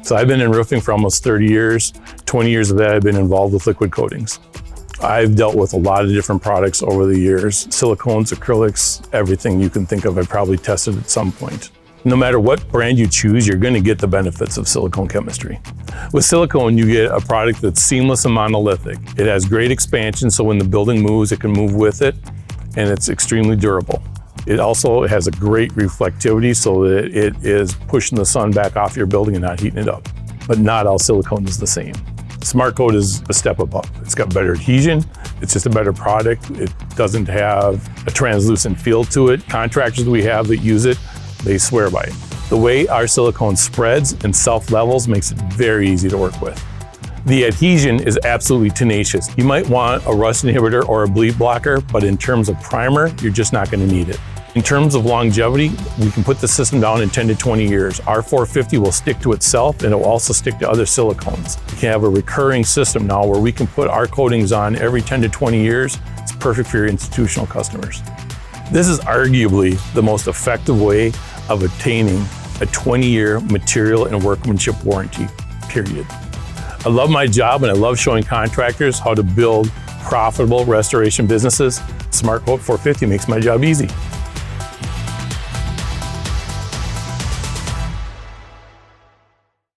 So I've been in roofing for almost 30 years. 20 years of that I've been involved with liquid coatings. I've dealt with a lot of different products over the years. Silicones, acrylics, everything you can think of I've probably tested at some point. No matter what brand you choose, you're going to get the benefits of silicone chemistry. With silicone, you get a product that's seamless and monolithic. It has great expansion, so when the building moves, it can move with it, and it's extremely durable. It also has a great reflectivity so that it is pushing the sun back off your building and not heating it up. But not all silicone is the same. SMARTCOAT is a step above. It's got better adhesion. It's just a better product. It doesn't have a translucent feel to it. Contractors we have that use it, they swear by it. The way our silicone spreads and self-levels makes it very easy to work with. The adhesion is absolutely tenacious. You might want a rust inhibitor or a bleed blocker, but in terms of primer, you're just not going to need it. In terms of longevity, we can put the system down in 10 to 20 years. Our 450 will stick to itself and it will also stick to other silicones. We can have a recurring system now where we can put our coatings on every 10 to 20 years. It's perfect for your institutional customers. This is arguably the most effective way of obtaining a 20-year material and workmanship warranty, period. I love my job and I love showing contractors how to build profitable restoration businesses. SMARTCOAT 450 makes my job easy.